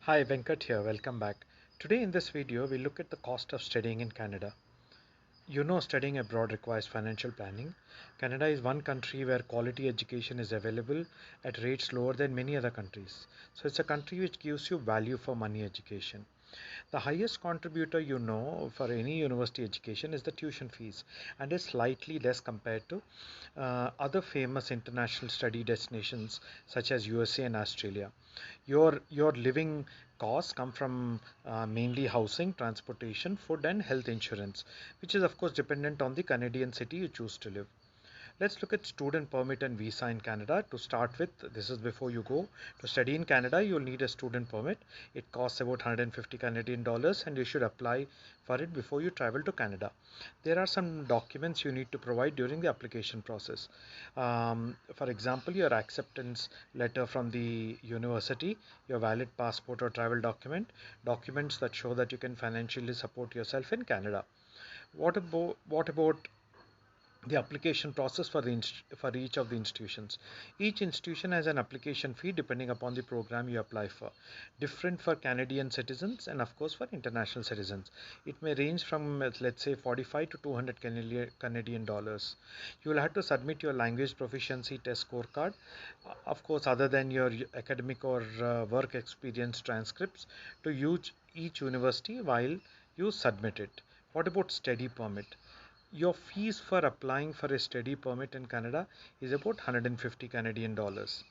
Hi, Venkat here. Welcome back. Today in this video, we look at the cost of studying in Canada. You know, studying abroad requires financial planning. Canada is one country where quality education is available at rates lower than many other countries. So it's a country which gives you value for money education. The highest contributor you know for any university education is the tuition fees, and is slightly less compared to other famous international study destinations such as USA and Australia. Your living costs come from mainly housing, transportation, food, and health insurance, which is of course dependent on the Canadian city you choose to live. Let's look at student permit and visa in Canada to start with. This is before you go to study in Canada, you'll need a student permit. It costs about 150 Canadian dollars and you should apply for it before you travel to Canada. There are some documents you need to provide during the application process. For example, your acceptance letter from the university, your valid passport or travel document, documents that show that you can financially support yourself in Canada. What about the application process for each of the institutions? Each institution has an application fee depending upon the program you apply for, different for Canadian citizens and of course for international citizens. It may range from let's say 45 to 200 Canadian dollars. You will have to submit your language proficiency test scorecard, of course other than your academic or work experience transcripts, to use each university while you submit it. What about study permit? Your fees for applying for a study permit in Canada is about 150 Canadian dollars.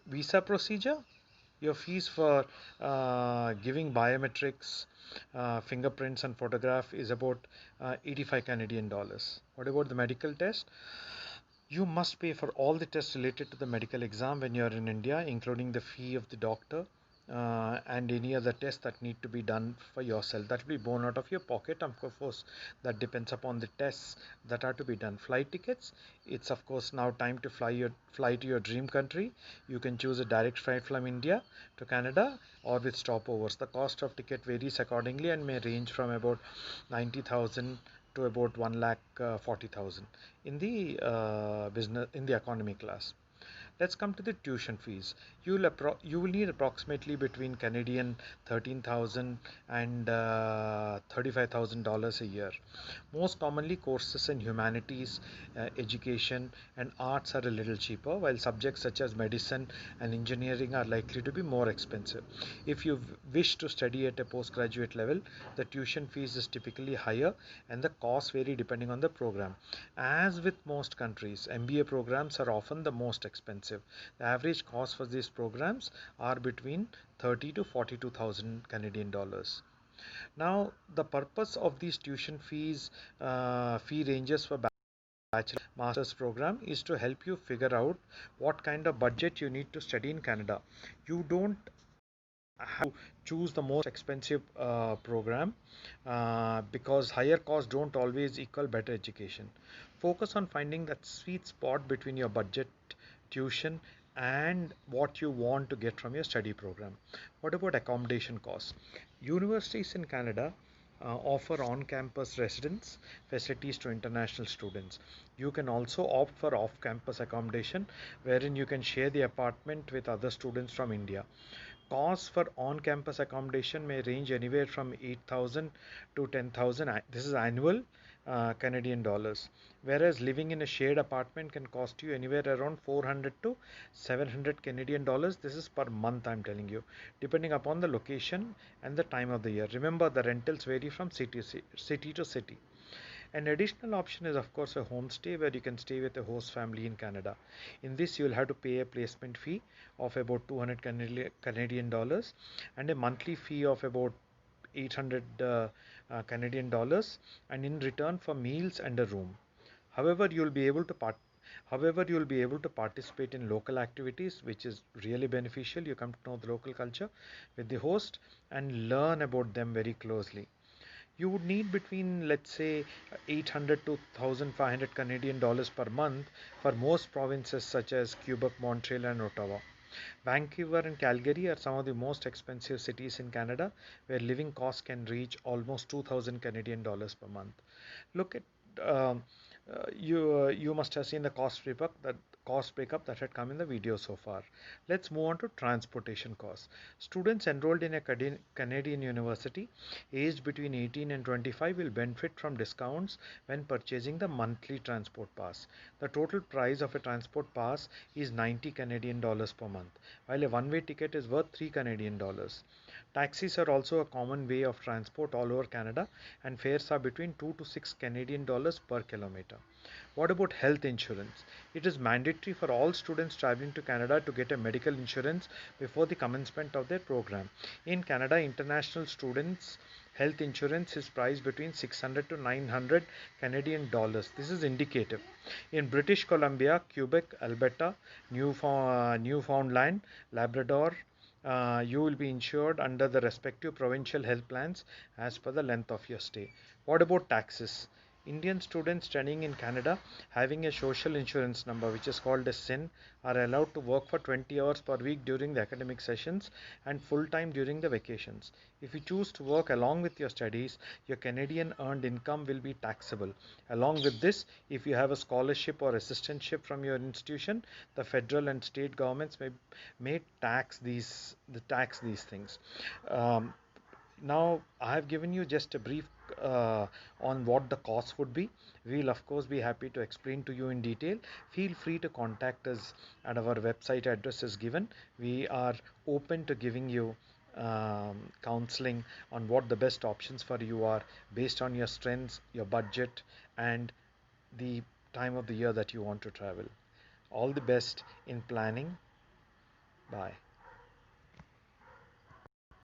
Visa procedure, your fees for giving biometrics, fingerprints and photograph is about 85 Canadian dollars. What about the medical test? You must pay for all the tests related to the medical exam when you are in India, including the fee of the doctor and any other tests that need to be done for yourself. That will be borne out of your pocket. Of course, that depends upon the tests that are to be done. Flight tickets, it's of course now time to fly to your dream country. You can choose a direct flight from India to Canada or with stopovers. The cost of ticket varies accordingly and may range from about 90,000 to about 1,40,000 in the business in the economy class. Let's come to the tuition fees. You will need approximately between Canadian 13,000 and $35,000 a year. Most commonly, courses in humanities, education, and arts are a little cheaper, while subjects such as medicine and engineering are likely to be more expensive. If you wish to study at a postgraduate level, the tuition fees is typically higher, and the costs vary depending on the program. As with most countries, MBA programs are often the most expensive. The average cost for these programs are between 30 to 42,000 Canadian dollars. Now, the purpose of these tuition fee ranges for bachelor master's program is to help you figure out what kind of budget you need to study in Canada. You don't have to choose the most expensive program because higher costs don't always equal better education. Focus on finding that sweet spot between your budget, tuition, and what you want to get from your study program. What about accommodation costs? Universities in Canada offer on-campus residence facilities to international students. You can also opt for off-campus accommodation, wherein you can share the apartment with other students from India. Costs for on-campus accommodation may range anywhere from 8,000 to 10,000. This is annual Canadian dollars. Whereas living in a shared apartment can cost you anywhere around 400 to 700 Canadian dollars. This is per month, I'm telling you, depending upon the location and the time of the year. Remember, the rentals vary from city to city. An additional option is of course a homestay where you can stay with a host family in Canada. In this you will have to pay a placement fee of about 200 Canadian dollars and a monthly fee of about 800 Canadian dollars, and in return for meals and a room. However, you'll be able to participate in local activities, which is really beneficial. You come to know the local culture with the host and learn about them very closely. You would need between let's say 800 to 1500 Canadian dollars per month for most provinces such as Quebec, Montreal and Ottawa. Vancouver and Calgary are some of the most expensive cities in Canada, where living costs can reach almost 2000 Canadian dollars per month. Look at you must have seen the cost report cost breakup that had come in the video so far. Let's move on to transportation costs. Students enrolled in a Canadian university aged between 18 and 25 will benefit from discounts when purchasing the monthly transport pass. The total price of a transport pass is 90 Canadian dollars per month, while a one-way ticket is worth 3 Canadian dollars. Taxis are also a common way of transport all over Canada, and fares are between 2 to 6 Canadian dollars per kilometer. What about health insurance? It is mandatory for all students traveling to Canada to get a medical insurance before the commencement of their program. In Canada, international students' health insurance is priced between 600 to 900 Canadian dollars. This is indicative. In British Columbia, Quebec, Alberta, Newfoundland, Labrador, you will be insured under the respective provincial health plans as per the length of your stay. What about taxes? Indian students studying in Canada having a social insurance number, which is called a SIN, are allowed to work for 20 hours per week during the academic sessions and full time during the vacations. If you choose to work along with your studies, your Canadian earned income will be taxable. Along with this, if you have a scholarship or assistantship from your institution, the federal and state governments may tax these things. Um, Now, I have given you just a brief on what the cost would be. We will, of course, be happy to explain to you in detail. Feel free to contact us at our website address is given. We are open to giving you counseling on what the best options for you are based on your strengths, your budget, and the time of the year that you want to travel. All the best in planning. Bye.